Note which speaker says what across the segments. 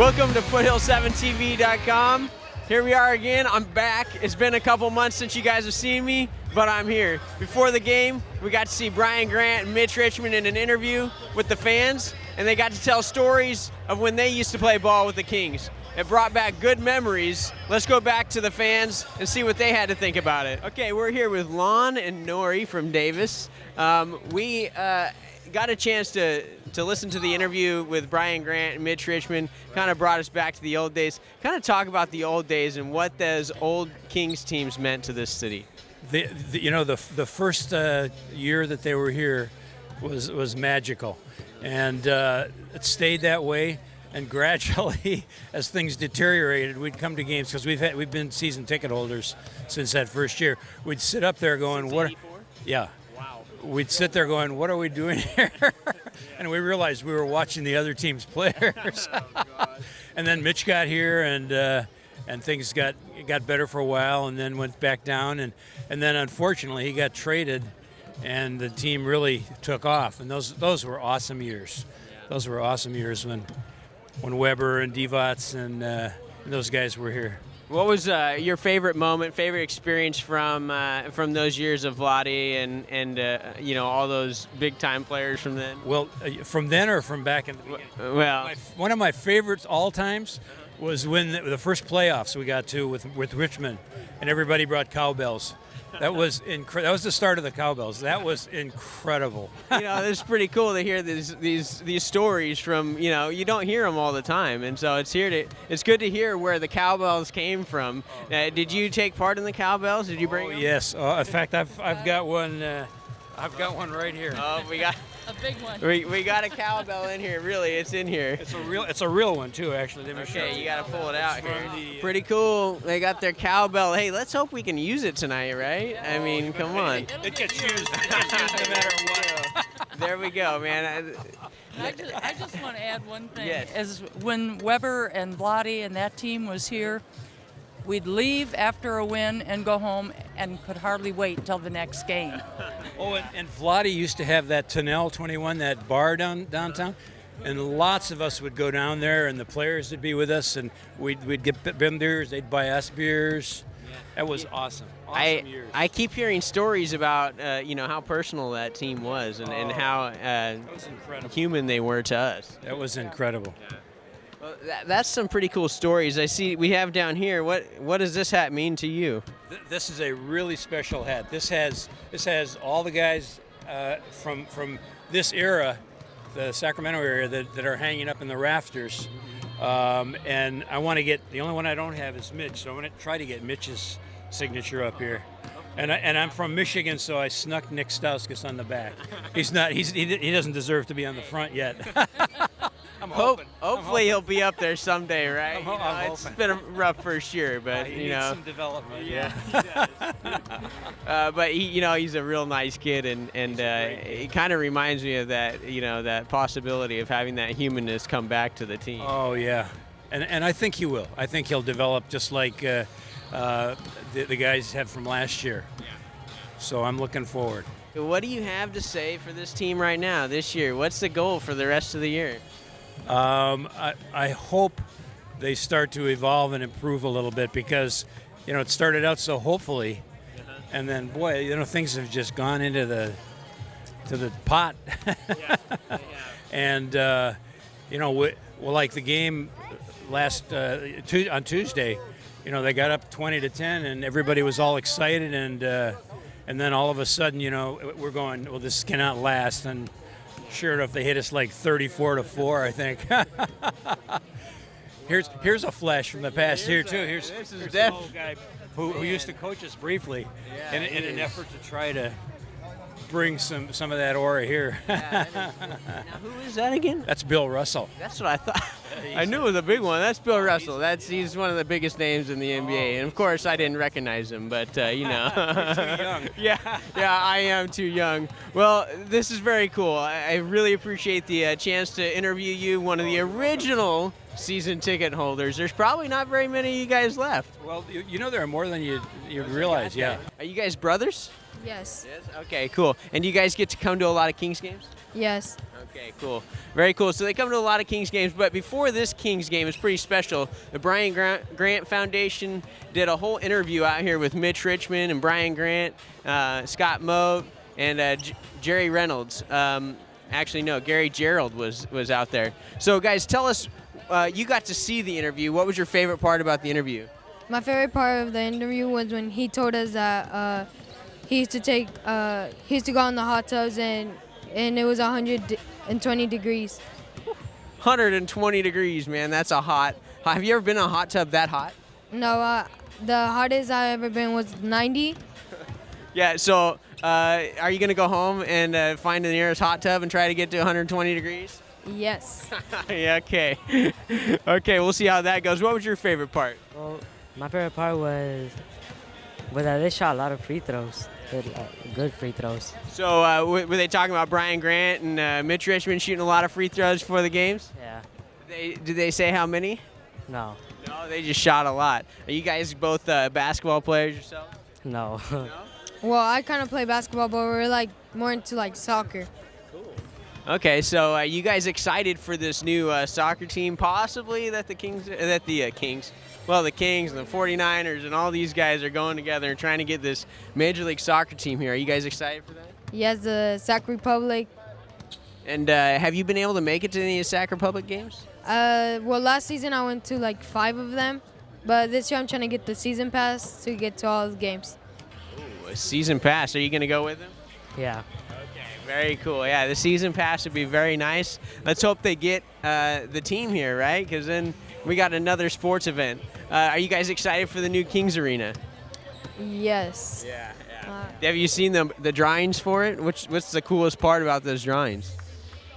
Speaker 1: Welcome to Foothill7TV.com. Here we are again. I'm back. It's been a couple months since you guys have seen me, but I'm here. Before the game, we got to see Brian Grant and Mitch Richmond in an interview with the fans, and they got to tell stories of when they used to play ball with the Kings. It brought back good memories. Let's go back to the fans and see what they had to think about it. Okay, we're here with Lon and Nori from Davis. We got a chance to listen to the interview with Brian Grant and Mitch Richmond. Kind of brought us back to the old days. Kind of talk about the old days and what those old Kings teams meant to this city.
Speaker 2: The first year that they were here was magical, and it stayed that way. And gradually, as things deteriorated, we'd come to games because we've been season ticket holders since that first year. We'd sit up there going,
Speaker 1: Since 84?
Speaker 2: Yeah.
Speaker 1: Wow.
Speaker 2: We'd sit there going, what are we doing here? And we realized we were watching the other team's players.
Speaker 1: Oh,
Speaker 2: And then Mitch got here, and things got better for a while, and then went back down, and then unfortunately he got traded, and the team really took off. And those were awesome years. Those were awesome years when Weber and Divac and those guys were here.
Speaker 1: What was your favorite moment, favorite experience from those years of Vlade and all those big time players from then?
Speaker 2: Well, from then or from back in the beginning?
Speaker 1: Well,
Speaker 2: One of my favorites all times was when the first playoffs we got to with Richmond, and everybody brought cowbells. That was that was the start of the cowbells. That was incredible.
Speaker 1: It's pretty cool to hear these stories from, you don't hear them all the time, and so it's good to hear where the cowbells came from. Did you take part in the cowbells? Did you bring them?
Speaker 2: Yes. In fact, I've got one. I've got one right here.
Speaker 1: Oh, we got
Speaker 3: a big one.
Speaker 1: we got a cowbell in here. Really, it's in here.
Speaker 2: It's a real one too, actually.
Speaker 1: Okay, you got to pull it out here. Pretty cool. They got their cowbell. Hey, let's hope we can use it tonight, right? I mean, come on.
Speaker 2: It gets used. It gets used no matter what.
Speaker 1: There we go, man.
Speaker 3: I just want to add one thing.
Speaker 1: Yes.
Speaker 3: As when Weber and Vlade and that team was here, we'd leave after a win and go home and could hardly wait till the next game.
Speaker 2: Oh, and Vlade used to have that Tunnel 21, that bar downtown, and lots of us would go down there, and the players would be with us, and we'd get them beers, they'd buy us beers. That was awesome. Awesome years.
Speaker 1: I keep hearing stories about how personal that team was and how
Speaker 2: That was incredible.
Speaker 1: human they were to us.
Speaker 2: That was incredible.
Speaker 1: Well, that's some pretty cool stories. I see we have down here. What does this hat mean to you?
Speaker 2: This is a really special hat. This has all the guys from this era, the Sacramento area, that are hanging up in the rafters. And I want to get, the only one I don't have is Mitch, so I'm going to try to get Mitch's signature up here. And I'm from Michigan, so I snuck Nick Stauskas on the back. He doesn't deserve to be on the front yet.
Speaker 1: Hopefully he'll be up there someday, right?
Speaker 2: I'm
Speaker 1: It's
Speaker 2: hoping.
Speaker 1: been a rough first year, but
Speaker 2: He needs some development.
Speaker 1: Yeah, he does. But he's a real nice kid, and it kind of reminds me of that, that possibility of having that humanness come back to the team.
Speaker 2: Oh yeah, and I think he will. I think he'll develop just like the guys have from last year. So I'm looking forward.
Speaker 1: What do you have to say for this team right now, this year? What's the goal for the rest of the year?
Speaker 2: I hope they start to evolve and improve a little bit because, it started out so hopefully, and then boy, things have just gone into the pot.
Speaker 1: Yeah, they have.
Speaker 2: And like the game last on Tuesday, they got up 20-10, and everybody was all excited, and then all of a sudden, we're going, well, this cannot last, and sure enough, they hit us like 34-4, I think. Here's a flash from the past here too. Here's an old guy who used to coach us briefly, in an effort to try to bring some of that aura here.
Speaker 1: Now, who is that again?
Speaker 2: That's Bill Russell.
Speaker 1: That's what I thought. I knew it was a big one. That's Bill Russell. He's one of the biggest names in the NBA, and of course I didn't recognize him, but
Speaker 2: You're too young.
Speaker 1: yeah, I am too young. Well, this is very cool. I really appreciate the chance to interview you, one of the original season ticket holders. There's probably not very many of you guys left.
Speaker 2: Well, there are more than you'd realize. Yeah.
Speaker 1: Are you guys brothers?
Speaker 4: Yes.
Speaker 1: Yes. Okay, cool. And do you guys get to come to a lot of Kings games?
Speaker 4: Yes.
Speaker 1: Okay, cool. Very cool. So they come to a lot of Kings games, but before this Kings game is pretty special. The Brian Grant Foundation did a whole interview out here with Mitch Richmond and Brian Grant, Scott Moe, and Jerry Reynolds. Actually, no, Gary Gerald was out there. So, guys, tell us, you got to see the interview. What was your favorite part about the interview?
Speaker 4: My favorite part of the interview was when he told us that he used to go in the hot tubs and it was 120 degrees.
Speaker 1: 120 degrees, man. That's a hot. Have you ever been in a hot tub that hot?
Speaker 4: No, the hottest I ever been was 90.
Speaker 1: Yeah, so are you going to go home and find the nearest hot tub and try to get to 120 degrees?
Speaker 4: Yes.
Speaker 1: Yeah, okay. Okay, we'll see how that goes. What was your favorite part?
Speaker 5: Well, my favorite part was that they shot a lot of free throws, good free throws.
Speaker 1: So were they talking about Brian Grant and Mitch Richmond shooting a lot of free throws for the games?
Speaker 5: Yeah.
Speaker 1: Did they say how many?
Speaker 5: No.
Speaker 1: No, they just shot a lot. Are you guys both basketball players yourselves?
Speaker 5: No.
Speaker 1: No?
Speaker 4: Well, I kind of play basketball, but we're like more into like soccer.
Speaker 1: Okay, so you guys excited for this new soccer team, possibly that the Kings, the Kings and the 49ers and all these guys are going together and trying to get this Major League Soccer team here. Are you guys excited for that?
Speaker 4: Yes, the Sac Republic.
Speaker 1: And have you been able to make it to any of the Sac Republic games?
Speaker 4: Well, last season I went to like 5 of them, but this year I'm trying to get the season pass to get to all the games.
Speaker 1: Ooh, a season pass. Are you going to go with them?
Speaker 5: Yeah.
Speaker 1: Very cool. Yeah, the season pass would be very nice. Let's hope they get the team here, right? Because then we got another sports event. Are you guys excited for the new Kings Arena?
Speaker 4: Yes.
Speaker 1: Yeah. Have you seen the drawings for it? What's the coolest part about those drawings?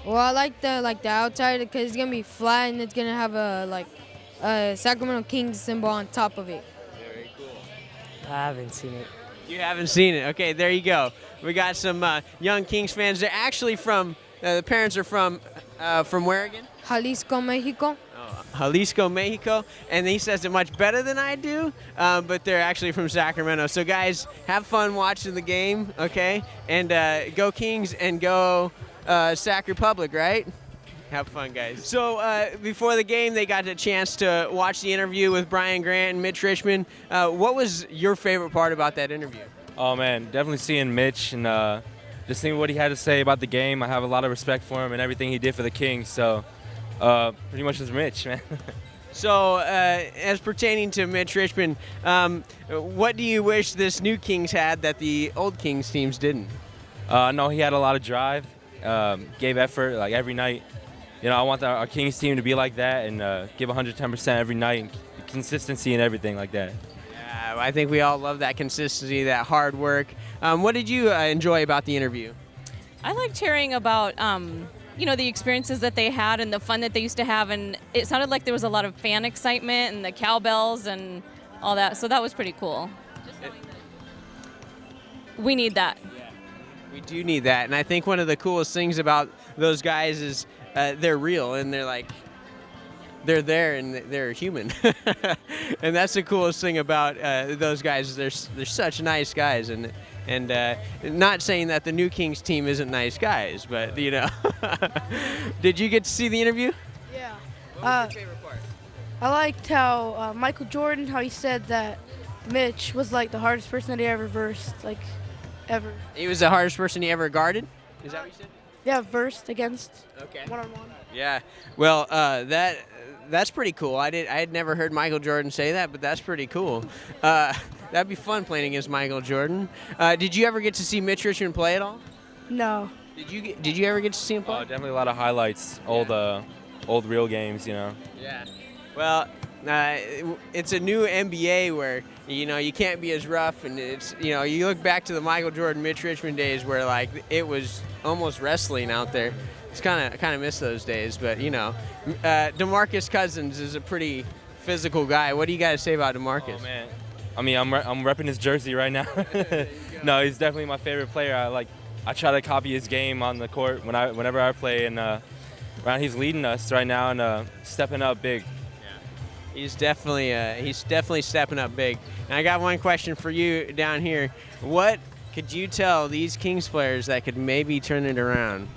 Speaker 4: Well, I like the outside because it's gonna be flat and it's gonna have a Sacramento Kings symbol on top of it.
Speaker 1: Very cool.
Speaker 5: I haven't seen it.
Speaker 1: You haven't seen it. Okay, there you go. We got some young Kings fans. They're actually from. The parents are from where again?
Speaker 4: Jalisco, Mexico.
Speaker 1: Jalisco, Mexico, and he says it much better than I do, but they're actually from Sacramento. So guys, have fun watching the game, okay? And go Kings and go Sac Republic, right? Have fun, guys. So before the game, they got a chance to watch the interview with Brian Grant and Mitch Richmond. What was your favorite part about that interview?
Speaker 6: Oh man, definitely seeing Mitch and just seeing what he had to say about the game. I have a lot of respect for him and everything he did for the Kings. So pretty much just Mitch, man.
Speaker 1: So as pertaining to Mitch Richmond, what do you wish this new Kings had that the old Kings teams didn't?
Speaker 6: No, he had a lot of drive, gave effort like every night. You know, I want our Kings team to be like that and give 110% every night and consistency and everything like that.
Speaker 1: I think we all love that consistency, that hard work. What did you enjoy about the interview?
Speaker 7: I liked hearing about, the experiences that they had and the fun that they used to have. And it sounded like there was a lot of fan excitement and the cowbells and all that. So that was pretty cool. We need that.
Speaker 1: Yeah, we do need that. And I think one of the coolest things about those guys is they're real and they're there and they're human. And that's the coolest thing about those guys. They're such nice guys. And not saying that the new Kings team isn't nice guys, but, you know. Did you get to see the interview?
Speaker 8: Yeah.
Speaker 1: What was your favorite part?
Speaker 8: I liked how Michael Jordan, how he said that Mitch was like the hardest person that he ever versed, like ever.
Speaker 1: He was the hardest person he ever guarded? Is that what you said?
Speaker 8: Yeah, versed against
Speaker 1: Okay.
Speaker 8: one-on-one.
Speaker 1: Yeah. Well, that's pretty cool. I had never heard Michael Jordan say that, but that's pretty cool. That'd be fun playing against Michael Jordan. Did you ever get to see Mitch Richmond play at all?
Speaker 8: No.
Speaker 1: Did you ever get to see him play?
Speaker 6: Definitely a lot of highlights, old real games, you know.
Speaker 1: Yeah. Well, it's a new NBA where, you know, you can't be as rough, and it's, you know, you look back to the Michael Jordan, Mitch Richmond days where, like, it was almost wrestling out there. It's kind of miss those days, but, you know, DeMarcus Cousins is a pretty physical guy. What do you got to say about DeMarcus?
Speaker 6: Oh man, I mean I'm repping his jersey right now. No, he's definitely my favorite player. I try to copy his game on the court whenever I play, and he's leading us right now and stepping up big.
Speaker 1: Yeah. He's definitely stepping up big. And I got one question for you down here. What could you tell these Kings players that could maybe turn it around?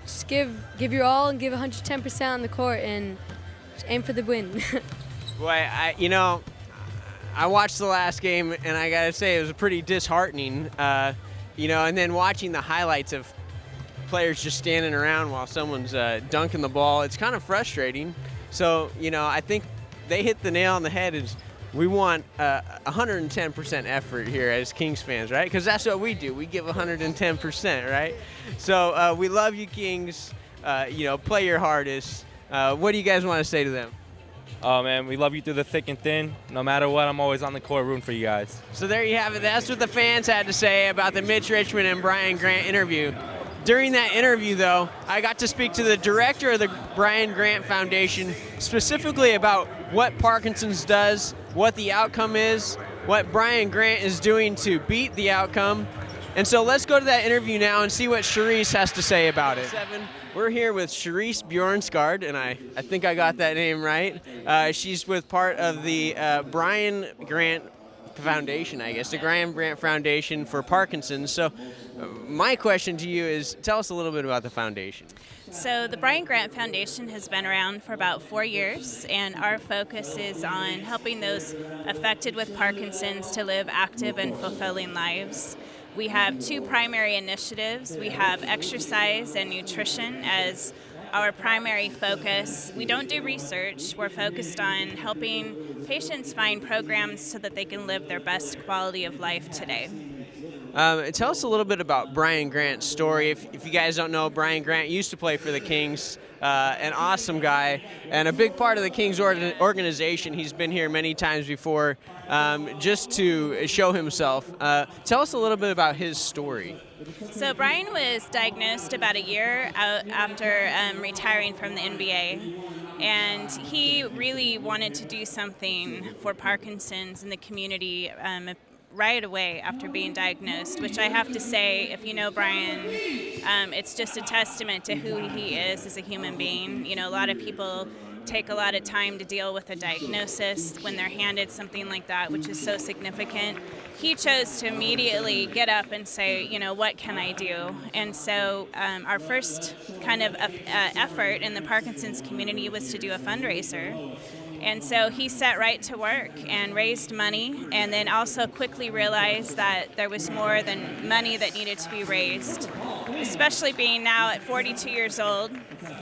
Speaker 9: Just give your all and give 110% on the court and aim for the win.
Speaker 1: Boy, I watched the last game, and I gotta say it was pretty disheartening. And then watching the highlights of players just standing around while someone's dunking the ball, it's kind of frustrating. So, I think they hit the nail on the head. Is we want 110% effort here as Kings fans, right? Because that's what we do. We give 110%, right? So we love you, Kings. Play your hardest. What do you guys want to say to them?
Speaker 6: Oh, man, we love you through the thick and thin. No matter what, I'm always on the court rooting for you guys.
Speaker 1: So there you have it. That's what the fans had to say about the Mitch Richmond and Brian Grant interview. During that interview, though, I got to speak to the director of the Brian Grant Foundation specifically about what Parkinson's does, what the outcome is, what Brian Grant is doing to beat the outcome. And so let's go to that interview now and see what Charisse has to say about it. We're here with Charisse Bjornskard, and I think I got that name right. She's with part of the Brian Grant Foundation, I guess, the Brian Grant Foundation for Parkinson's. So my question to you is, tell us a little bit about the foundation.
Speaker 10: So the Brian Grant Foundation has been around for about 4 years, and our focus is on helping those affected with Parkinson's to live active and fulfilling lives. We have two primary initiatives. We have exercise and nutrition as our primary focus. We don't do research. We're focused on helping patients find programs so that they can live their best quality of life today.
Speaker 1: Tell us a little bit about Brian Grant's story. If you guys don't know, Brian Grant used to play for the Kings, an awesome guy, and a big part of the Kings organization. He's been here many times before just to show himself. Tell us a little bit about his story.
Speaker 10: So Brian was diagnosed about a year out after retiring from the NBA, and he really wanted to do something for Parkinson's in the community right away after being diagnosed, which I have to say, if you know Brian, it's just a testament to who he is as a human being. A lot of people take a lot of time to deal with a diagnosis when they're handed something like that, which is so significant. He chose to immediately get up and say, what can I do? And so our first kind of effort in the Parkinson's community was to do a fundraiser. And so he set right to work and raised money, and then also quickly realized that there was more than money that needed to be raised, especially being now at 42 years old,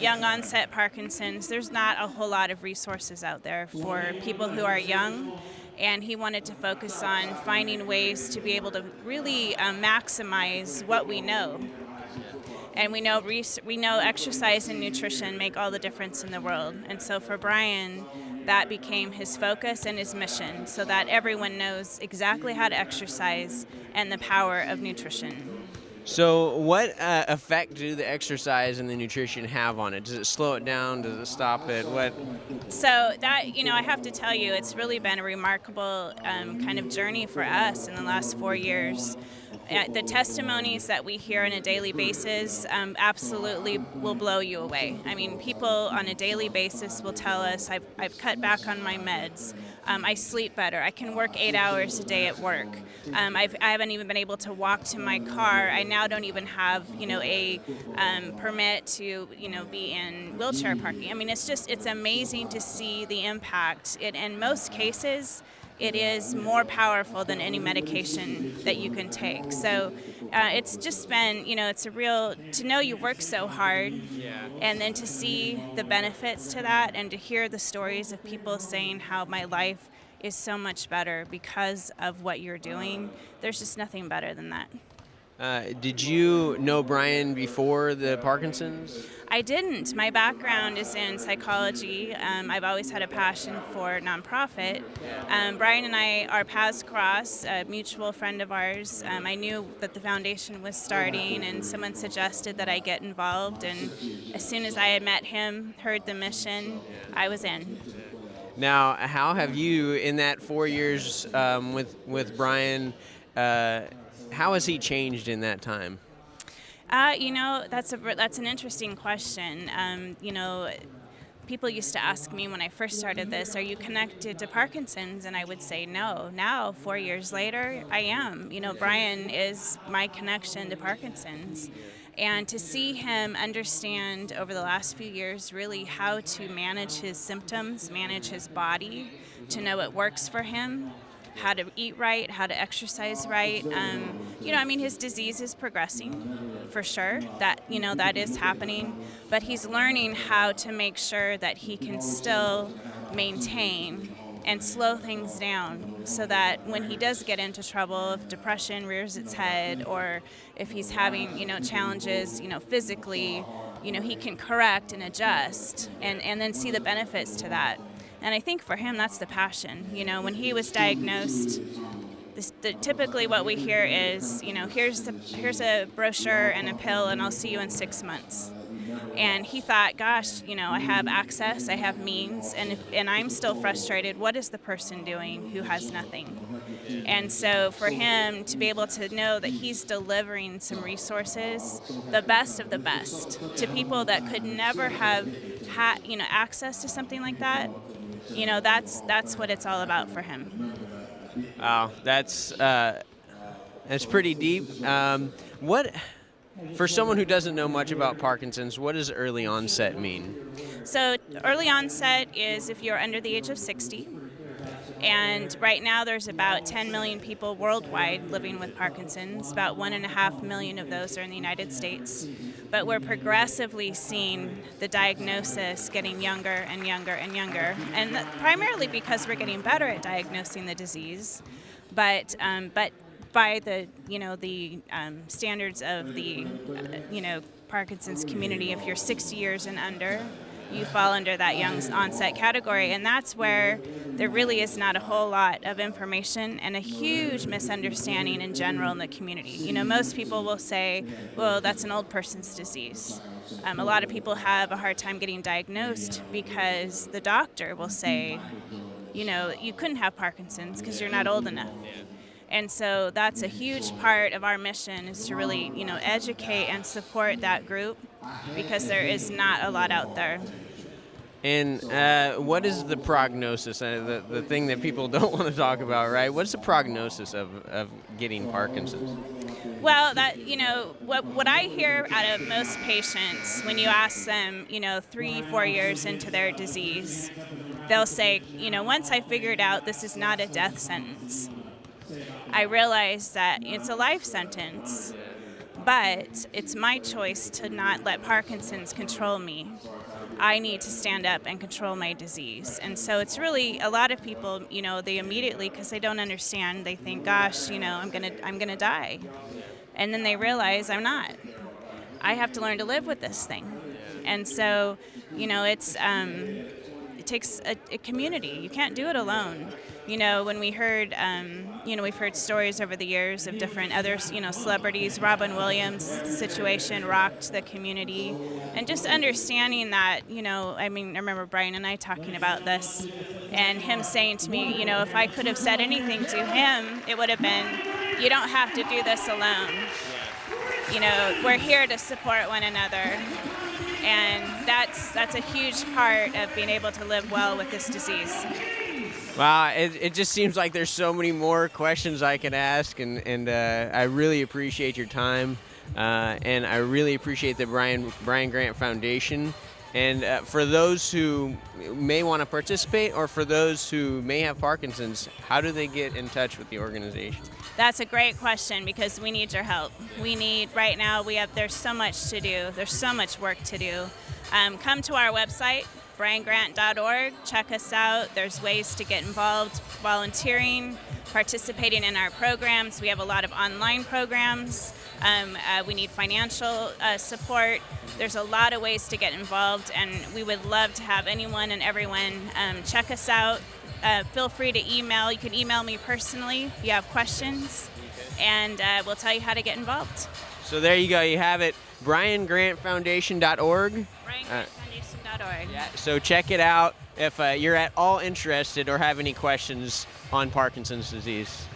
Speaker 10: young onset Parkinson's. There's not a whole lot of resources out there for people who are young, and he wanted to focus on finding ways to be able to really maximize what we know. And we know exercise and nutrition make all the difference in the world. And so for Brian, that became his focus and his mission, so that everyone knows exactly how to exercise and the power of nutrition.
Speaker 1: So what effect do the exercise and the nutrition have on it? Does it slow it down? Does it stop it? What?
Speaker 10: So that, I have to tell you, it's really been a remarkable kind of journey for us in the last 4 years. The testimonies that we hear on a daily basis absolutely will blow you away. I mean, people on a daily basis will tell us, I've cut back on my meds. I sleep better. I can work 8 hours a day at work. I haven't even been able to walk to my car. I now don't even have, a permit to, be in wheelchair parking. I mean, it's amazing to see the impact. In most cases, it is more powerful than any medication that you can take. So it's just been, it's a real, to know you work so hard, and then to see the benefits to that, and to hear the stories of people saying how my life is so much better because of what you're doing. There's just nothing better than that.
Speaker 1: Did you know Brian before the Parkinson's?
Speaker 10: I didn't. My background is in psychology. I've always had a passion for nonprofit. Brian and I, our paths crossed, a mutual friend of ours. I knew that the foundation was starting, and someone suggested that I get involved. And as soon as I had met him, heard the mission, I was in.
Speaker 1: Now, how have you, in that 4 years with Brian, how has he changed in that time?
Speaker 10: That's an interesting question. People used to ask me when I first started this, are you connected to Parkinson's? And I would say no. Now, 4 years later, I am. Brian is my connection to Parkinson's. And to see him understand over the last few years really how to manage his symptoms, manage his body, to know what works for him, how to eat right, how to exercise right. His disease is progressing for sure. That is happening, but he's learning how to make sure that he can still maintain and slow things down so that when he does get into trouble, if depression rears its head or if he's having, challenges, physically, he can correct and adjust and then see the benefits to that. And I think for him, that's the passion. When he was diagnosed, typically what we hear is, here's a brochure and a pill and I'll see you in 6 months. And he thought, gosh, I have access, I have means, and I'm still frustrated. What is the person doing who has nothing? And so for him to be able to know that he's delivering some resources, the best of the best, to people that could never have had, access to something like that, that's what it's all about for him.
Speaker 1: Wow, that's pretty deep. For someone who doesn't know much about Parkinson's, what does early onset mean?
Speaker 10: So early onset is if you're under the age of 60. And right now there's about 10 million people worldwide living with Parkinson's. About 1.5 million of those are in the United States. But we're progressively seeing the diagnosis getting younger and younger and younger. And primarily because we're getting better at diagnosing the disease. But by the standards of the Parkinson's community, if you're 60 years and under, you fall under that young onset category, and that's where there really is not a whole lot of information and a huge misunderstanding in general in the community. Most people will say, well, that's an old person's disease. A lot of people have a hard time getting diagnosed because the doctor will say, you couldn't have Parkinson's because you're not old enough. And so that's a huge part of our mission, is to really, educate and support that group, because there is not a lot out there.
Speaker 1: And what is the prognosis? The thing that people don't want to talk about, right? What's the prognosis of getting Parkinson's?
Speaker 10: Well, what I hear out of most patients when you ask them, 3-4 years into their disease, they'll say, once I figured out this is not a death sentence, I realized that it's a life sentence, but it's my choice to not let Parkinson's control me. I need to stand up and control my disease. And so it's really, a lot of people, they immediately, because they don't understand, they think, gosh, I'm gonna die. And then they realize I'm not. I have to learn to live with this thing. And so, it takes a community. You can't do it alone. When we heard, we've heard stories over the years of different other, celebrities. Robin Williams' situation rocked the community. And just understanding that, I remember Brian and I talking about this, and him saying to me, if I could have said anything to him, it would have been, you don't have to do this alone. We're here to support one another. And that's a huge part of being able to live well with this disease.
Speaker 1: Wow, it just seems like there's so many more questions I could ask, and I really appreciate your time, and I really appreciate the Brian Grant Foundation. And for those who may want to participate, or for those who may have Parkinson's, how do they get in touch with the organization?
Speaker 10: That's a great question, because we need your help. Right now, there's so much to do. There's so much work to do. Come to our website, briangrant.org. Check us out. There's ways to get involved, volunteering, participating in our programs. We have a lot of online programs. We need financial support. There's a lot of ways to get involved, and we would love to have anyone and everyone check us out. Feel free to email. You can email me personally if you have questions, and we'll tell you how to get involved.
Speaker 1: So there you go. You have it. BrianGrantFoundation.org.
Speaker 10: BrianGrantFoundation.org.
Speaker 1: Yeah, so check it out if you're at all interested or have any questions on Parkinson's disease.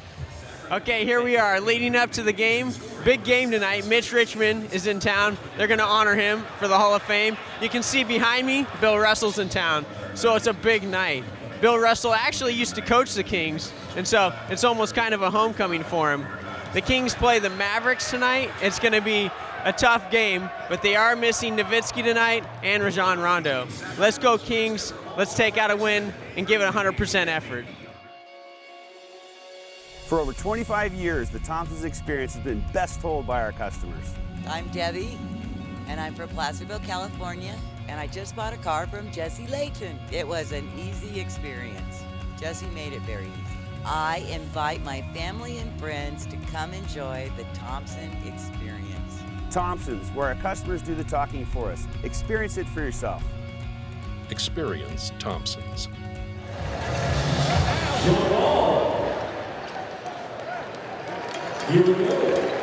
Speaker 1: Okay, here we are, leading up to the game. Big game tonight. Mitch Richmond is in town. They're going to honor him for the Hall of Fame. You can see behind me, Bill Russell's in town. So it's a big night. Bill Russell actually used to coach the Kings, and so it's almost kind of a homecoming for him. The Kings play the Mavericks tonight. It's going to be a tough game, but they are missing Nowitzki tonight and Rajon Rondo. Let's go Kings. Let's take out a win and give it 100% effort.
Speaker 11: For over 25 years, the Thompsons experience has been best told by our customers.
Speaker 12: I'm Debbie, and I'm from Placerville, California, and I just bought a car from Jesse Layton. It was an easy experience. Jesse made it very easy. I invite my family and friends to come enjoy the Thompson experience.
Speaker 11: Thompsons, where our customers do the talking for us. Experience it for yourself.
Speaker 13: Experience Thompsons.
Speaker 14: Here we go.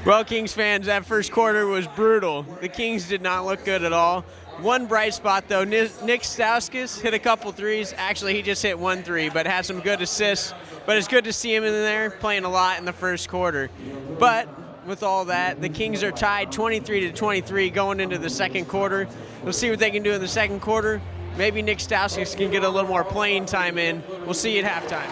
Speaker 1: Well, Kings fans, that first quarter was brutal. The Kings did not look good at all. One bright spot, though, Nick Stauskas hit a couple threes. Actually, he just hit 1 3, but had some good assists. But it's good to see him in there playing a lot in the first quarter. But with all that, the Kings are tied 23-23 going into the second quarter. We'll see what they can do in the second quarter. Maybe Nick Stauskas can get a little more playing time in. We'll see you at halftime.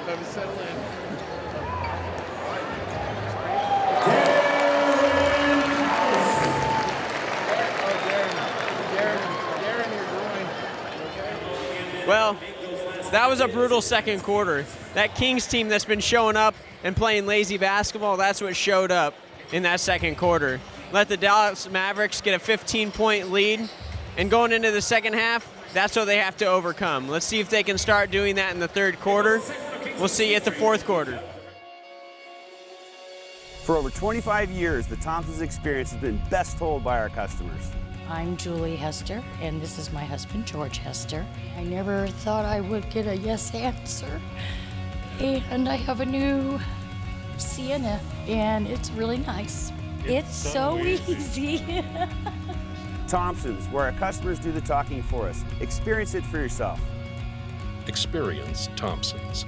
Speaker 14: Let me settle in.
Speaker 1: Well, that was a brutal second quarter. That Kings team that's been showing up and playing lazy basketball, that's what showed up in that second quarter. Let the Dallas Mavericks get a 15-point lead, and going into the second half, that's what they have to overcome. Let's see if they can start doing that in the third quarter. We'll see you at the fourth quarter.
Speaker 11: For over 25 years, the Thompsons experience has been best told by our customers.
Speaker 15: I'm Julie Hester, and this is my husband, George Hester. I never thought I would get a yes answer. And I have a new Sienna, and it's really nice. It's so easy.
Speaker 11: Thompsons, where our customers do the talking for us. Experience it for yourself.
Speaker 13: Experience Thompsons.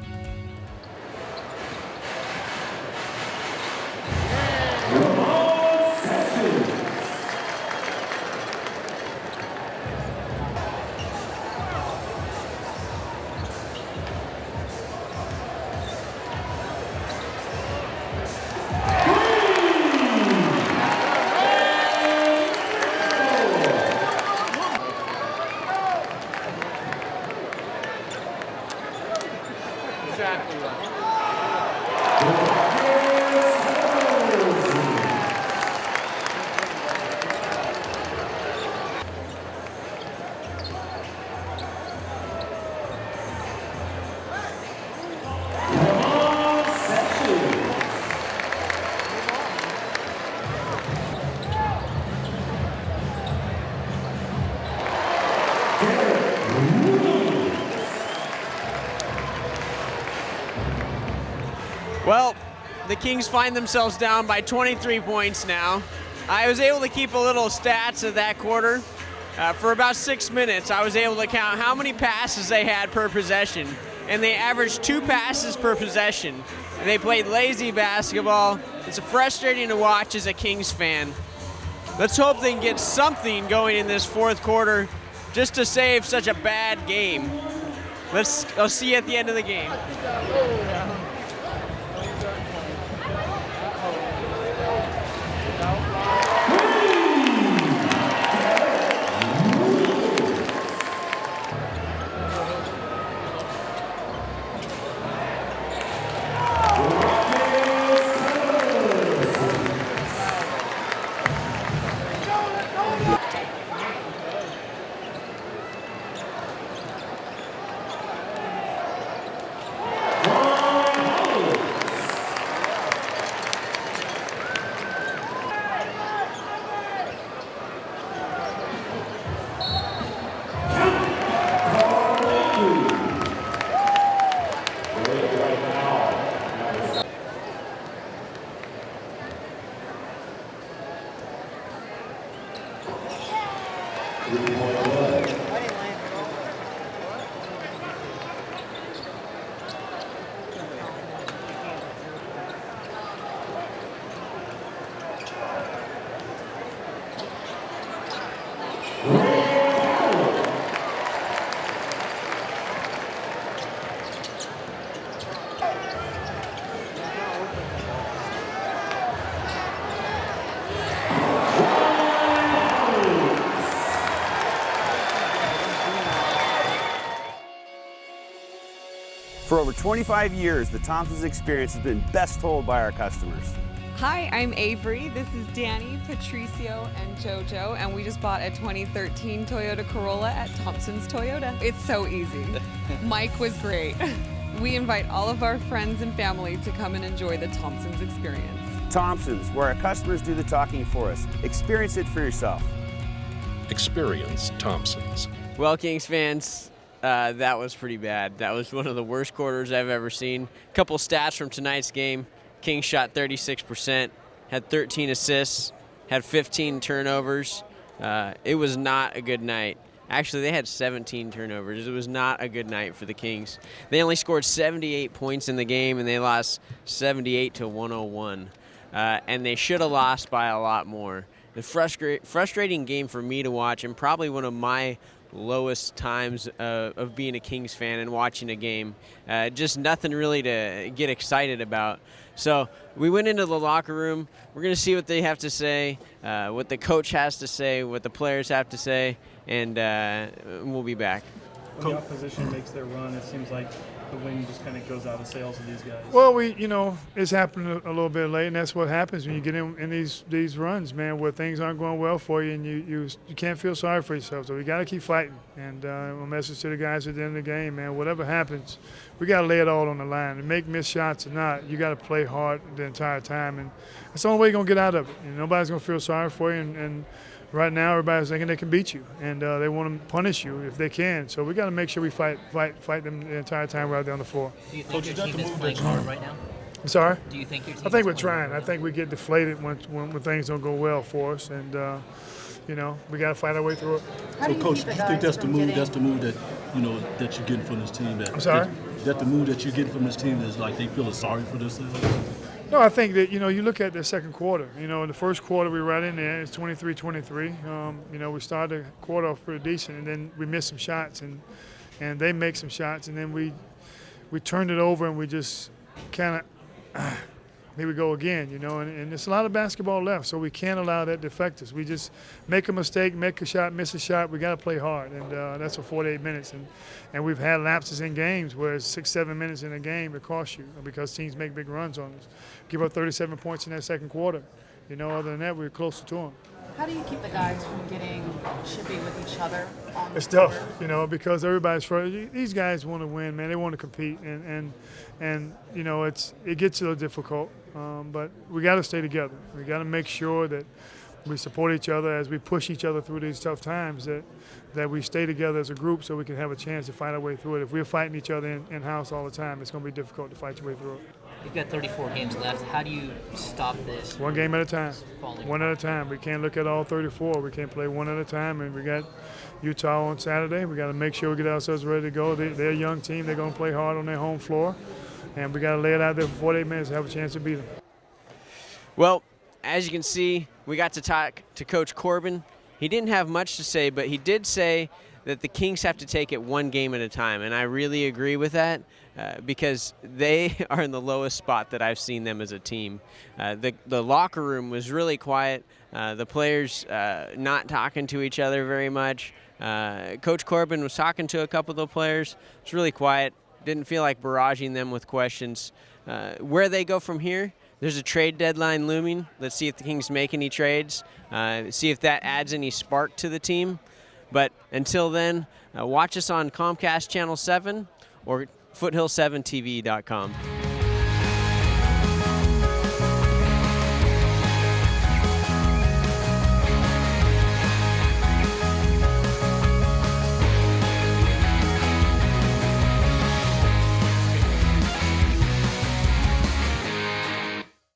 Speaker 1: Well, the Kings find themselves down by 23 points now. I was able to keep a little stats of that quarter. For about 6 minutes, I was able to count how many passes they had per possession, and they averaged 2 passes per possession. They played lazy basketball. It's frustrating to watch as a Kings fan. Let's hope they can get something going in this fourth quarter just to save such a bad game. I'll see you at the end of the game.
Speaker 11: For over 25 years, the Thompsons experience has been best told by our customers.
Speaker 16: Hi, I'm Avery. This is Danny, Patricio, and JoJo, and we just bought a 2013 Toyota Corolla at Thompson's Toyota. It's so easy. Mike was great. We invite all of our friends and family to come and enjoy the Thompsons experience.
Speaker 11: Thompsons, where our customers do the talking for us. Experience it for yourself.
Speaker 13: Experience Thompsons.
Speaker 1: Well, Kings fans, that was pretty bad. That was one of the worst quarters I've ever seen. A couple stats from tonight's game. Kings shot 36%, had 13 assists, had 15 turnovers. It was not a good night. Actually, they had 17 turnovers. It was not a good night for the Kings. They only scored 78 points in the game, and they lost 78-101. And they should have lost by a lot more. The frustrating game for me to watch, and probably one of my lowest times of being a Kings fan and watching a game. Just nothing really to get excited about. So we went into the locker room. We're going to see what they have to say, what the coach has to say, what the players have to say, and we'll be back.
Speaker 17: when the opposition makes their run, it seems like the wind just kind of goes out of sails of these guys.
Speaker 18: Well, it's happened a little bit late, and that's what happens when you get in these runs, man, where things aren't going well for you, and you can't feel sorry for yourself. So we got to keep fighting. And my message to the guys at the end of the game, man, whatever happens, we got to lay it all on the line. And make missed shots or not, you got to play hard the entire time, and that's the only way you're gonna get out of it. And nobody's gonna feel sorry for you, and right now, everybody's thinking they can beat you, and they want to punish you if they can. So we got to make sure we fight them the entire time we're out there on the floor.
Speaker 19: Do you think your team is playing hard right now?
Speaker 18: I'm sorry?
Speaker 19: Do you think your team
Speaker 18: I think
Speaker 19: is
Speaker 18: we're
Speaker 19: playing
Speaker 18: trying. I think we get deflated when things don't go well for us, and we got to fight our way through it.
Speaker 20: So, Coach, do you think that's the move? That's the move that that you're getting from this team.
Speaker 18: I'm sorry?
Speaker 20: That the move that you're getting from this team is like they feel sorry for themselves.
Speaker 18: No, I think that, you look at the second quarter. In the first quarter, we were right in there. It's 23-23. We started the quarter off pretty decent, and then we missed some shots, and they make some shots, and then we turned it over, and we just kind of, here we go again, and there's a lot of basketball left, so we can't allow that to affect us. We just make a mistake, make a shot, miss a shot. We got to play hard, and that's for 48 minutes. And we've had lapses in games where it's 6-7 minutes in a game it costs you because teams make big runs on us. Give up 37 points in that second quarter. Other than that, we're closer to them.
Speaker 21: How do you keep the guys from getting chippy with each other on the
Speaker 18: It's tough, because everybody's these guys want to win, man. They want to compete, and it gets a little difficult. But we got to stay together. We got to make sure that we support each other as we push each other through these tough times. That we stay together as a group so we can have a chance to fight our way through it. If we're fighting each other in-house all the time, it's going to be difficult to fight your way through it.
Speaker 19: You've got 34 games left. How do you stop this?
Speaker 18: One game at a time. One at a time. We can't look at all 34. We can't play one at a time. And we got Utah on Saturday. We got to make sure we get ourselves ready to go. They're a young team. They're going to play hard on their home floor. And we got to lay it out there for 48 minutes to have a chance to beat them.
Speaker 1: Well, as you can see, we got to talk to Coach Corbin. He didn't have much to say, but he did say that the Kings have to take it one game at a time, and I really agree with that because they are in the lowest spot that I've seen them as a team. The locker room was really quiet. The players not talking to each other very much. Coach Corbin was talking to a couple of the players. It's really quiet. Didn't feel like barraging them with questions. Where they go from here, there's a trade deadline looming. Let's see if the Kings make any trades, see if that adds any spark to the team. But until then, watch us on Comcast Channel 7 or Foothill7TV.com.